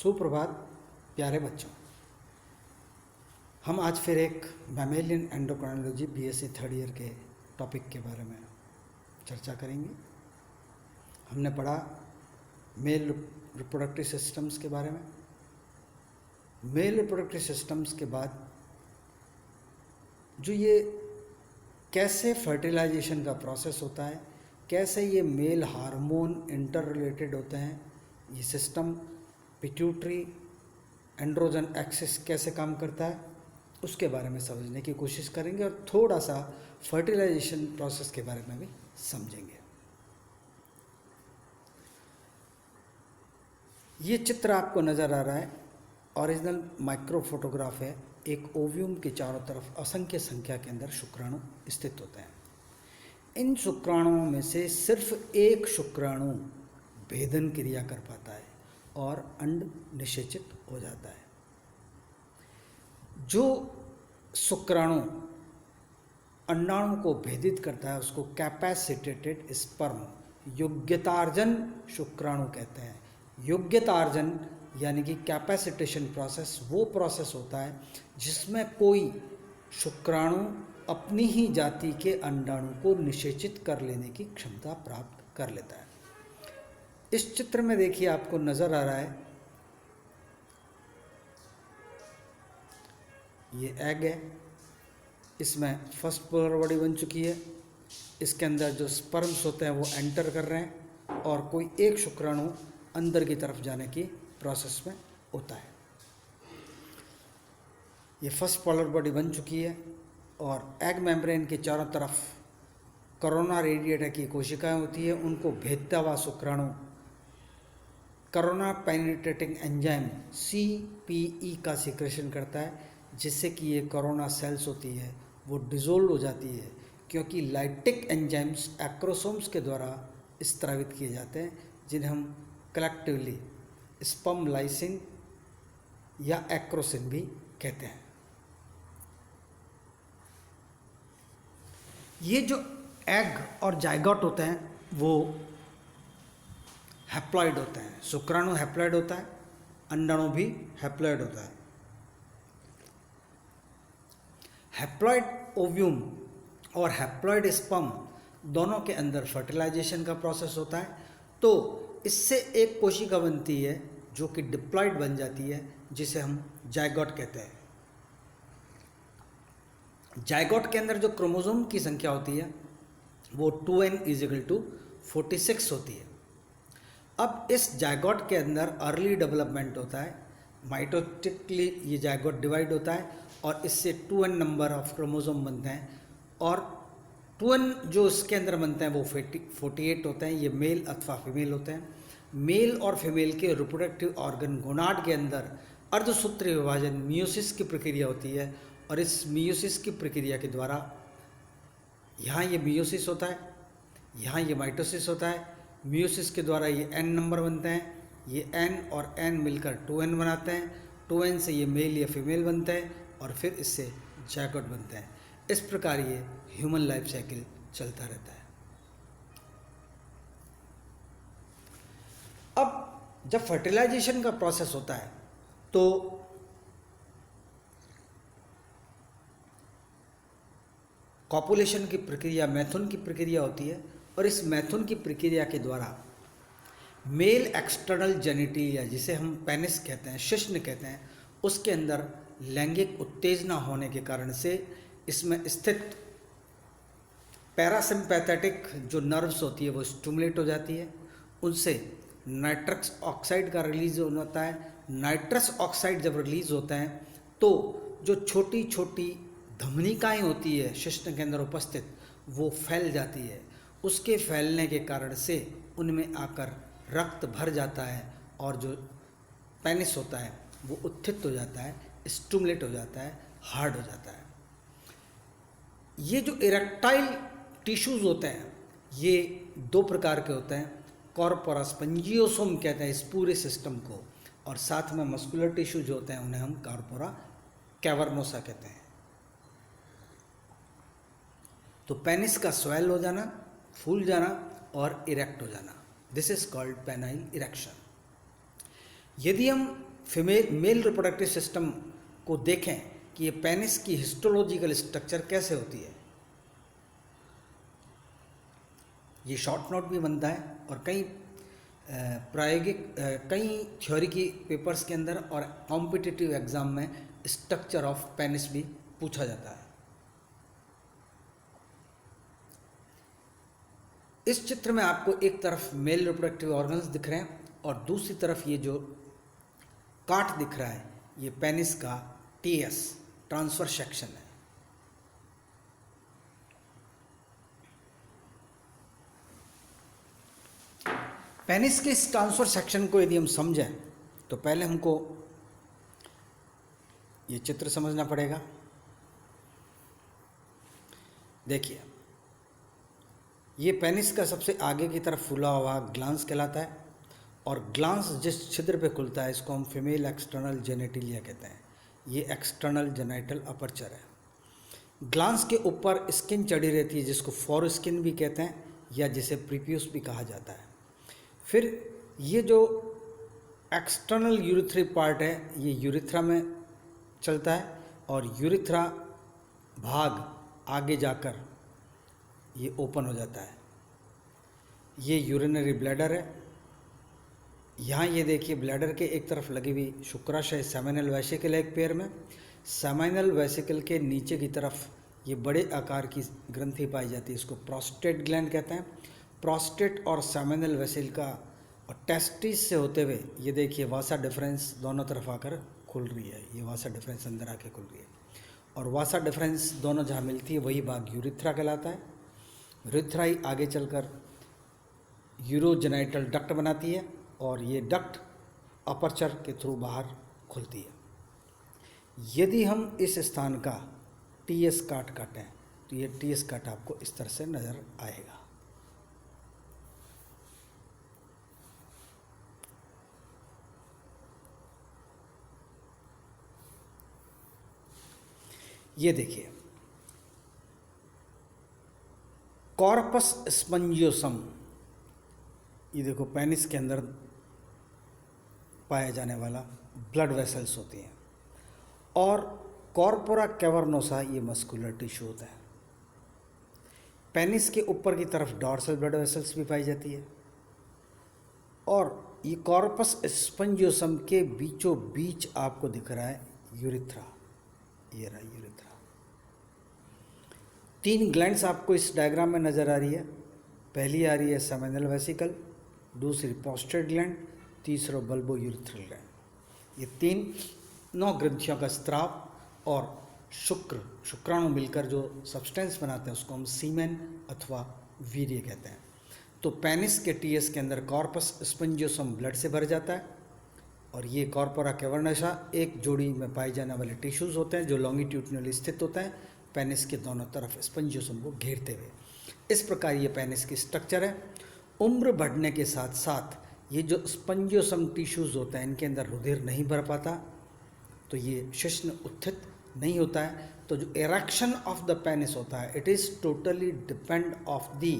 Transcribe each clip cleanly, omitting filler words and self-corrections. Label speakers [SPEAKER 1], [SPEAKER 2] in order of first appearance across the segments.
[SPEAKER 1] सुप्रभात प्यारे बच्चों। हम आज फिर एक mammalian endocrinology BSc third year के टॉपिक के बारे में चर्चा करेंगे। हमने पढ़ा मेल रिप्रोडक्टिव सिस्टम्स के बारे में। मेल रिप्रोडक्टिव सिस्टम्स के बाद जो ये कैसे फर्टिलाइजेशन का प्रोसेस होता है, कैसे ये मेल हार्मोन इंटर रिलेटेड होते हैं, ये सिस्टम पिट्यूटरी एंड्रोजन एक्सिस कैसे काम करता है, उसके बारे में समझने की कोशिश करेंगे और थोड़ा सा फर्टिलाइजेशन प्रोसेस के बारे में भी समझेंगे। ये चित्र आपको नज़र आ रहा है, ओरिजिनल माइक्रो फोटोग्राफ है। एक ओव्यूम के चारों तरफ असंख्य संख्या के अंदर शुक्राणु स्थित होते हैं। इन शुक्राणुओं में से सिर्फ एक शुक्राणु भेदन क्रिया कर पाता है और अंड निषेचित हो जाता है। जो शुक्राणु अंडाणु को भेदित करता है उसको कैपेसिटेटेड स्पर्म योग्यतार्जन शुक्राणु कहते हैं। योग्यतार्जन यानी कि कैपेसिटेशन प्रोसेस वो प्रोसेस होता है जिसमें कोई शुक्राणु अपनी ही जाति के अंडाणु को निषेचित कर लेने की क्षमता प्राप्त कर लेता है। इस चित्र में देखिए, आपको नजर आ रहा है ये एग है। इसमें फर्स्ट पोलर बॉडी बन चुकी है। इसके अंदर जो स्पर्म्स होते हैं वो एंटर कर रहे हैं और कोई एक शुक्राणु अंदर की तरफ जाने की प्रोसेस में होता है। ये फर्स्ट पोलर बॉडी बन चुकी है और एग मेम्ब्रेन के चारों तरफ कोरोना रेडिएटा की कोशिकाएं होती है। उनको भेदता हुआ शुक्राणु कोरोना पेनिट्रेटिंग एंजाइम CPE का सिक्रेशन करता है, जिससे कि ये कोरोना सेल्स होती है वो डिसोल्व हो जाती है, क्योंकि लाइटिक एंजाइम्स एक्रोसोम्स के द्वारा स्त्रावित किए जाते हैं, जिन्हें हम कलेक्टिवली स्पर्म लाइसिन या एक्रोसिन भी कहते हैं। ये जो एग और जाइगोट होते हैं वो हैप्लॉइड होते हैं। शुक्राणु हैप्लॉइड होता है, अंडाणु भी हैप्लॉइड होता है। हैप्लॉइड ओव्यूम और हैप्लॉइड स्पर्म दोनों के अंदर फर्टिलाइजेशन का प्रोसेस होता है। तो इससे एक कोशिका बनती है जो कि डिप्लॉइड बन जाती है, जिसे हम जाइगोट कहते हैं। जाइगोट के अंदर जो क्रोमोसोम की संख्या होती है वो 2n = 46 होती है। अब इस जाइगोट के अंदर अर्ली डेवलपमेंट होता है, माइटोटिकली ये जाइगोट डिवाइड होता है और इससे 2n नंबर ऑफ क्रोमोसोम बनते हैं और 2n जो इसके अंदर बनते हैं वो 48 होते हैं। ये मेल अथवा फीमेल होते हैं। मेल और फीमेल के रिप्रोडक्टिव ऑर्गन गोनाड के अंदर अर्धसूत्रीय विभाजन मियोसिस की प्रक्रिया होती है और इस मियोसिस की प्रक्रिया के द्वारा यहाँ ये मियोसिस होता है, यहाँ ये माइटोसिस होता है। मियोसिस के द्वारा ये n नंबर बनते हैं। ये n और n मिलकर 2n बनाते हैं। 2n से ये मेल या फीमेल बनते हैं और फिर इससे जाइगोट बनते हैं। इस प्रकार ये ह्यूमन लाइफ साइकिल चलता रहता है। अब जब फर्टिलाइजेशन का प्रोसेस होता है तो कॉपुलेशन की प्रक्रिया, मैथुन की प्रक्रिया होती है और इस मैथुन की प्रक्रिया के द्वारा मेल एक्सटर्नल जेनिटिलिया, जिसे हम पेनिस कहते हैं, शिश्न कहते हैं, उसके अंदर लैंगिक उत्तेजना होने के कारण से इसमें स्थित पैरासिम्पैथेटिक जो नर्व्स होती है वो स्टिमुलेट हो जाती है। उनसे नाइट्रस ऑक्साइड का रिलीज होता है। नाइट्रस ऑक्साइड जब रिलीज होता है तो जो छोटी छोटी धमनिकाएँ होती है शिश्न के अंदर उपस्थित, वो फैल जाती है। उसके फैलने के कारण से उनमें आकर रक्त भर जाता है और जो पेनिस होता है वो उत्थित हो जाता है, स्टिमुलेट हो जाता है, हार्ड हो जाता है। ये जो इरेक्टाइल टिश्यूज़ होते हैं ये 2 प्रकार के होते हैं। कॉर्पोरा स्पंजियोसोम कहते हैं इस पूरे सिस्टम को, और साथ में मस्कुलर टिश्यू जो होते हैं उन्हें हम कॉर्पोरा कैवर्नोसा कहते हैं। तो पेनिस का स्वेल हो जाना, फूल जाना और इरेक्ट हो जाना, this is called penile erection. यदि हम मेल रिप्रोडक्टिव सिस्टम को देखें कि ये पेनिस की हिस्टोलॉजिकल स्ट्रक्चर कैसे होती है। ये शॉर्ट नोट भी बनता है और कई प्रायोगिक कई थ्योरी की पेपर्स के अंदर और कॉम्पिटिटिव एग्जाम में स्ट्रक्चर ऑफ पेनिस भी पूछा जाता है। इस चित्र में आपको एक तरफ मेल रिप्रोडक्टिव ऑर्गन्स दिख रहे हैं और दूसरी तरफ ये जो काट दिख रहा है ये पेनिस का टीएस ट्रांसफर सेक्शन है। पेनिस के इस ट्रांसफर सेक्शन को यदि हम समझें तो पहले हमको ये चित्र समझना पड़ेगा। देखिए, ये पेनिस का सबसे आगे की तरफ फूला हुआ ग्लांस कहलाता है और ग्लांस जिस छिद्र पे खुलता है इसको हम फीमेल एक्सटर्नल जेनेटिलिया कहते हैं। ये एक्सटर्नल जेनाइटल अपर्चर है। ग्लांस के ऊपर स्किन चढ़ी रहती है जिसको फॉर स्किन भी कहते हैं या जिसे प्रीपियस भी कहा जाता है। फिर ये जो एक्सटर्नल यूरिथ्री पार्ट है ये यूरिथ्रा में चलता है और यूरिथ्रा भाग आगे जाकर ये ओपन हो जाता है। ये यूरिनरी ब्लैडर है। यहाँ ये देखिए ब्लैडर के एक तरफ लगी हुई शुक्राशय सेमिनल वेसिकल एक पैर में। सेमिनल वेसिकल के नीचे की तरफ ये बड़े आकार की ग्रंथि पाई जाती है, इसको प्रोस्टेट ग्लैंड कहते हैं। प्रोस्टेट और सेमिनल वेसिकल और टेस्टिस से होते हुए ये देखिए वासा डिफरेंस दोनों तरफ आकर खुल रही है। ये वासा डिफरेंस अंदर आके खुल रही है और वासा डिफरेंस दोनों जहाँ मिलती है वही भाग यूरिथ्रा कहलाता है। यूरिथ्रा ही आगे चलकर यूरोजेनाइटल डक्ट बनाती है और ये डक्ट अपर्चर के थ्रू बाहर खुलती है। यदि हम इस स्थान का टीएस काट काटें तो ये टीएस काट आपको इस तरह से नज़र आएगा। ये देखिए कॉर्पस स्पंजियोसम, ये देखो पेनिस के अंदर पाया जाने वाला ब्लड वेसल्स होती हैं और कॉर्पोरा कैवर्नोसा ये मस्कुलर टिश्यू होता है। पेनिस के ऊपर की तरफ डॉर्सल ब्लड वेसल्स भी पाई जाती है और ये कॉर्पस स्पंजियोसम के बीचों बीच आपको दिख रहा है यूरिथ्रा। ये रहा यूरिथ्रा। 3 ग्लैंड्स आपको इस डायग्राम में नज़र आ रही है। पहली आ रही है सेमिनल वेसिकल, दूसरी प्रोस्टेट ग्लैंड, तीसरा बल्बो यूरिथ्रल ग्लैंड। ये 3 ग्रंथियों का स्त्राव और शुक्राणु मिलकर जो सब्सटेंस बनाते हैं उसको हम सीमेन अथवा वीर्य कहते हैं। तो पेनिस के टीएस के अंदर कॉर्पस स्पंजियोसम ब्लड से भर जाता है और ये कॉर्पोरा कैवर्नोसा एक जोड़ी में पाए जाने वाले टिश्यूज़ होते हैं जो लॉन्गिट्यूडनली स्थित होते हैं पेनिस के दोनों तरफ स्पंजियोसम को घेरते हुए। इस प्रकार ये पेनिस की स्ट्रक्चर है। उम्र बढ़ने के साथ साथ ये जो स्पंजियोसम टिश्यूज़ होते हैं इनके अंदर रुधिर नहीं भर पाता तो ये शिश्न उत्थित नहीं होता है। तो जो इरेक्शन ऑफ द पेनिस होता है it is totally depend of the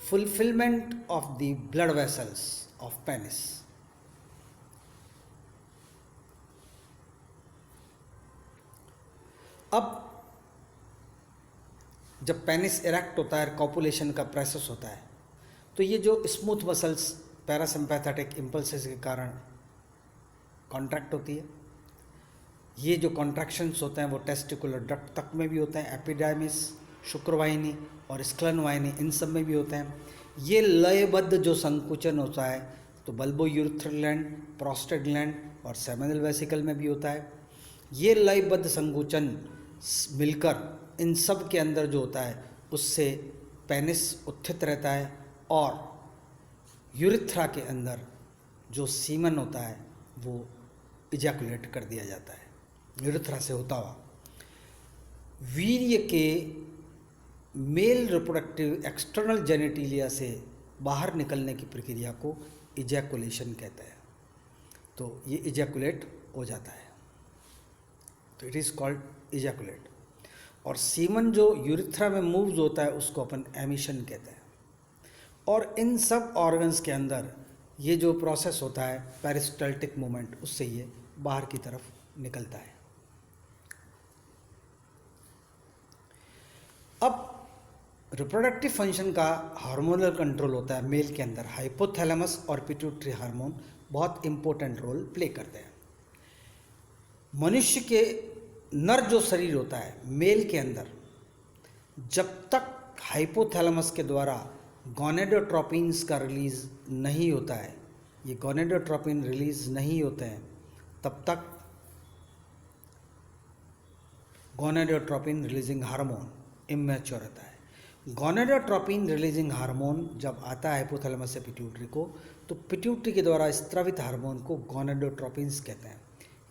[SPEAKER 1] fulfilment of the blood vessels of penis. अब जब पेनिस इरेक्ट होता है, कॉपुलेशन का प्रोसेस होता है, तो ये जो स्मूथ मसल्स पैरासिम्पैथेटिक इम्पल्सेस के कारण कॉन्ट्रैक्ट होती है। ये जो कॉन्ट्रैक्शंस होते हैं वो टेस्टिकुलर डक्ट तक में भी होते हैं, एपिडाइमिस, शुक्रवाहिनी और स्क्लन वाहिनी इन सब में भी होते हैं। ये लयबद्ध जो संकुचन होता है तो bulbo urethral gland, prostate gland और सेमिनल वेसिकल में भी होता है। ये लयबद्ध संकुचन मिलकर इन सब के अंदर जो होता है उससे पेनिस उत्थित रहता है और यूरिथ्रा के अंदर जो सीमन होता है वो इजैकुलेट कर दिया जाता है यूरिथ्रा से होता हुआ। वीर्य के मेल रिप्रोडक्टिव एक्सटर्नल जेनेटिलिया से बाहर निकलने की प्रक्रिया को इजैकुलेशन कहते हैं। तो ये इजैकुलेट हो जाता है तो इट इज़ कॉल्ड इजैकुलेट। और सीमन जो यूरिथ्रा में मूव्स होता है उसको अपन एमिशन कहते हैं। और इन सब ऑर्गन्स के अंदर ये जो प्रोसेस होता है पेरिस्टल्टिक मूवमेंट उससे ये बाहर की तरफ निकलता है। अब रिप्रोडक्टिव फंक्शन का हार्मोनल कंट्रोल होता है मेल के अंदर। हाइपोथैलेमस और पिट्यूटरी हार्मोन बहुत इंपॉर्टेंट रोल प्ले करते हैं। मनुष्य के नर जो शरीर होता है मेल के अंदर, जब तक हाइपोथैलेमस के द्वारा गोनेडोट्रोपिन्स का रिलीज नहीं होता है, ये गोनेडोट्रोपिन रिलीज नहीं होते हैं, तब तक गोनेडोट्रोपिन रिलीजिंग हार्मोन इमैच्योर होता है। गोनेडोट्रोपिन रिलीजिंग हार्मोन जब आता है हाइपोथैलेमस से पिट्यूटरी को, तो पिट्यूटरी के द्वारा स्त्रावित हार्मोन को गोनेडोट्रोपिन्स कहते हैं।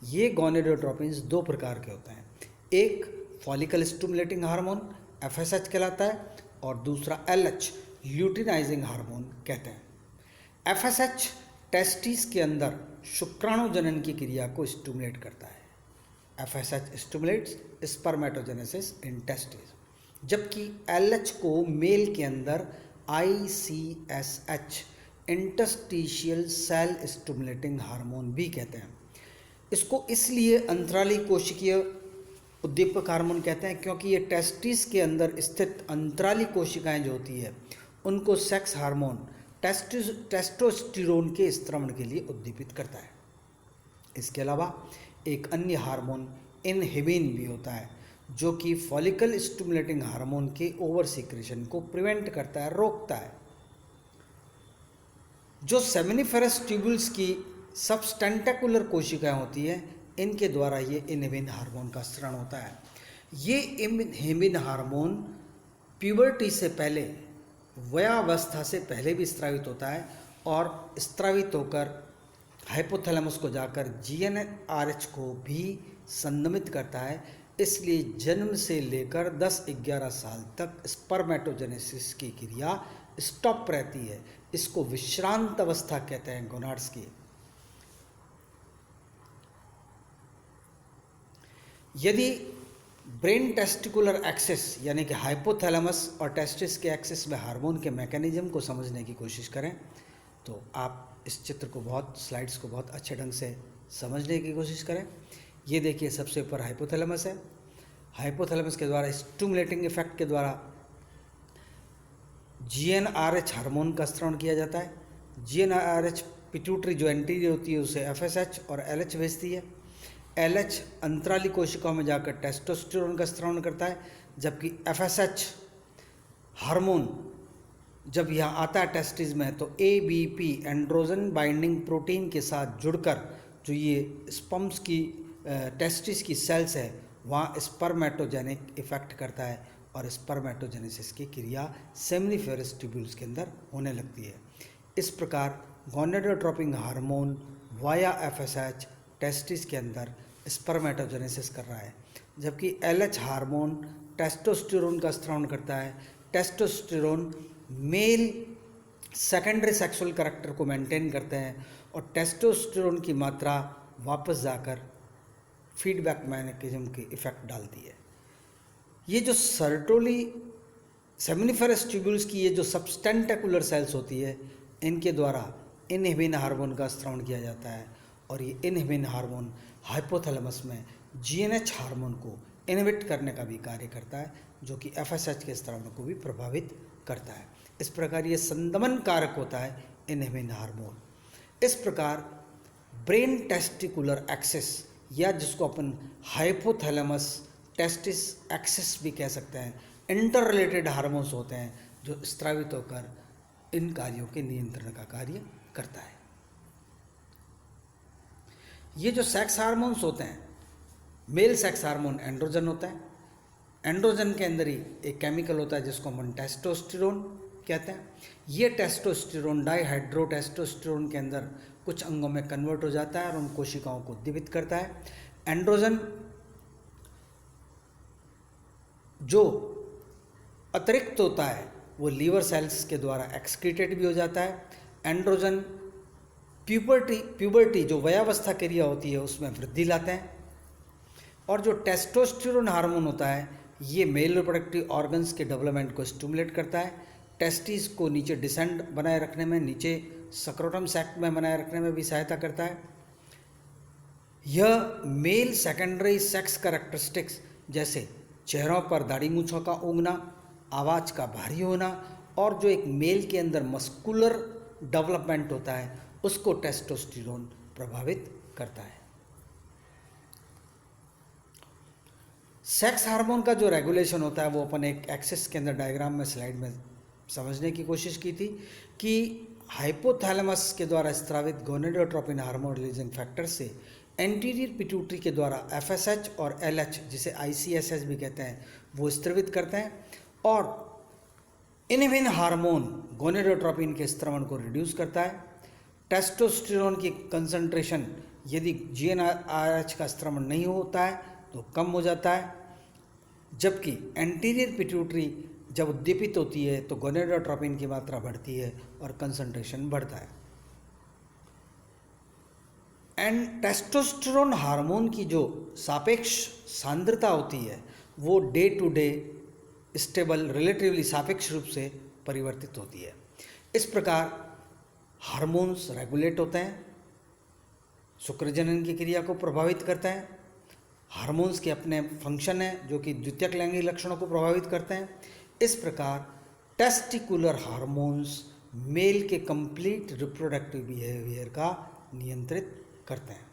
[SPEAKER 1] ये गोनेडोट्रोपिन्स दो प्रकार के होते हैं, एक फॉलिकल स्टिमुलेटिंग हार्मोन FSH कहलाता है और दूसरा LH ल्यूटिनाइजिंग हार्मोन कहते हैं। FSH टेस्टिस के अंदर शुक्राणु जनन की क्रिया को स्टिमुलेट करता है। FSH stimulates spermatogenesis in testis, जबकि LH को मेल के अंदर ICSH interstitial cell stimulating hormone भी कहते हैं। इसको इसलिए अंतराली कोशिकीय उद्दीपक हार्मोन कहते हैं क्योंकि ये टेस्टिस के अंदर स्थित अंतराली कोशिकाएं जो होती है उनको सेक्स हार्मोन टेस्टोस्टेरोन के स्त्रवण के लिए उद्दीपित करता है। इसके अलावा एक अन्य हार्मोन इनहिबिन भी होता है जो कि फॉलिकल स्टिमुलेटिंग हार्मोन के ओवर सीक्रेशन को प्रिवेंट करता है, रोकता है। जो सेमिनिफेरस ट्यूबुल्स की सबस्टेंटेकुलर कोशिकाएं होती है, इनके द्वारा ये इनहिबिन हार्मोन का स्राव होता है। ये इनहिबिन हार्मोन प्यूबर्टी से पहले, वयावस्था से पहले भी स्रावित होता है और स्रावित होकर हाइपोथैलेमस को जाकर GnRH को भी संदमित करता है। इसलिए जन्म से लेकर 10-11 साल तक स्पर्मेटोजेनेसिस की क्रिया स्टॉप रहती है। इसको विश्रांत अवस्था कहते हैं गोनाड्स की। यदि ब्रेन टेस्टिकुलर एक्सिस यानी कि हाइपोथैलेमस और टेस्टिस के एक्सिस में हार्मोन के मैकेनिज्म को समझने की कोशिश करें तो आप इस चित्र को स्लाइड्स को बहुत अच्छे ढंग से समझने की कोशिश करें। ये देखिए, सबसे ऊपर हाइपोथैलेमस है। हाइपोथैलेमस के द्वारा स्टिमुलेटिंग इफेक्ट के द्वारा GnRH हार्मोन का स्राव किया जाता है। GnRH पिट्यूटरी जो एंटीरियर होती है उसे FSH और LH भेजती है। LH अंतराली कोशिकाओं में जाकर टेस्टोस्टेरोन का स्राव करता है, जबकि FSH हार्मोन जब यहाँ आता है टेस्टिस में तो ABP एंड्रोजन बाइंडिंग प्रोटीन के साथ जुड़कर जो ये स्पर्म्स की टेस्टिस की सेल्स है वहाँ स्पर्मेटोजेनिक इफेक्ट करता है और स्पर्मेटोजेनेसिस की क्रिया सेमिनिफेरस ट्यूब्यूल्स के अंदर होने लगती है। इस प्रकार gonadotropin hormone via FSH testis के अंदर स्पर्मेटोजेनेसिस कर रहा है, जबकि LH हार्मोन टेस्टोस्टेरोन का स्राव करता है। Testosterone male secondary sexual character को मेंटेन करते हैं और टेस्टोस्टेरोन की मात्रा वापस जाकर फीडबैक मैकेनिज्म की इफेक्ट डालती है। ये जो सर्टोली सेमिनिफेरस ट्यूब्यूल्स की ये जो सबस्टेंटेकुलर सेल्स होती है, इनके द्वारा इनहिबिन हार्मोन का स्राव किया जाता है और ये इनहिबिन हार्मोन हाइपोथैलेमस में GnH हार्मोन को इनहिबिट करने का भी कार्य करता है, जो कि FSH के स्राव को भी प्रभावित करता है। इस प्रकार ये संदमन कारक होता है इनहिबिन हार्मोन। इस प्रकार ब्रेन टेस्टिकुलर एक्सिस या जिसको अपन हाइपोथैलेमस टेस्टिस एक्सिस भी कह सकते हैं, इंटर रिलेटेड हार्मोन्स होते हैं जो स्रावित होकर इन कार्यों के नियंत्रण का कार्य करता है। ये जो सेक्स हार्मोन्स होते हैं, मेल सेक्स हार्मोन एंड्रोजन होता है। एंड्रोजन के अंदर ही एक केमिकल होता है जिसको हम टेस्टोस्टेरोन कहते हैं। ये टेस्टोस्टेरोन डाइहाइड्रोटेस्टोस्टेरोन के अंदर कुछ अंगों में कन्वर्ट हो जाता है और उन कोशिकाओं को उद्दीपित करता है। एंड्रोजन जो अतिरिक्त होता है वो लीवर सेल्स के द्वारा एक्सक्रीटेड भी हो जाता है। एंड्रोजन प्यूबर्टी जो वयावस्था क्रिया होती है उसमें वृद्धि लाते हैं। और जो टेस्टोस्टेरोन हार्मोन होता है ये मेल रिप्रोडक्टिव ऑर्गन्स के डेवलपमेंट को स्टिमुलेट करता है, टेस्टिस को नीचे डिसेंड बनाए रखने में, नीचे सक्रोटम सैक में बनाए रखने में भी सहायता करता है। यह मेल सेकेंडरी सेक्स कैरेक्टरिस्टिक्स जैसे चेहरों पर दाढ़ी मूंछों का उगना, आवाज़ का भारी होना और जो एक मेल के अंदर मस्कुलर डेवलपमेंट होता है उसको टेस्टोस्टेरोन प्रभावित करता है। सेक्स हार्मोन का जो रेगुलेशन होता है वो अपन एक एक्सिस के अंदर डायग्राम में स्लाइड में समझने की कोशिश की थी कि हाइपोथैलेमस के द्वारा स्रावित गोनेडोट्रोपिन हार्मोन रिलीजिंग फैक्टर से एंटीरियर पिट्यूटरी के द्वारा एफएसएच और एलएच जिसे आईसीएसएच भी कहते हैं वो स्रावित करते हैं और इनहिबिन हार्मोन गोनेडोट्रोपिन के स्त्रवण को रिड्यूस करता है। टेस्टोस्टेरोन की कंसंट्रेशन यदि जीएनआरएच का स्त्रवण नहीं होता है तो कम हो जाता है, जबकि एंटीरियर पिट्यूटरी जब उद्दीपित होती है तो गोनेडोट्रोपिन की मात्रा बढ़ती है और कंसंट्रेशन बढ़ता है। एंड टेस्टोस्टेरोन हार्मोन की जो सापेक्ष सांद्रता होती है वो day to day stable relatively सापेक्ष रूप से परिवर्तित होती है। इस प्रकार हार्मोन्स रेगुलेट होते हैं, शुक्रजनन की क्रिया को प्रभावित करते हैं। हार्मोन्स के अपने फंक्शन हैं जो कि द्वितीयक लैंगिक लक्षणों को प्रभावित करते हैं। इस प्रकार टेस्टिकुलर हार्मोन्स मेल के कंप्लीट रिप्रोडक्टिव बिहेवियर का नियंत्रित करते हैं।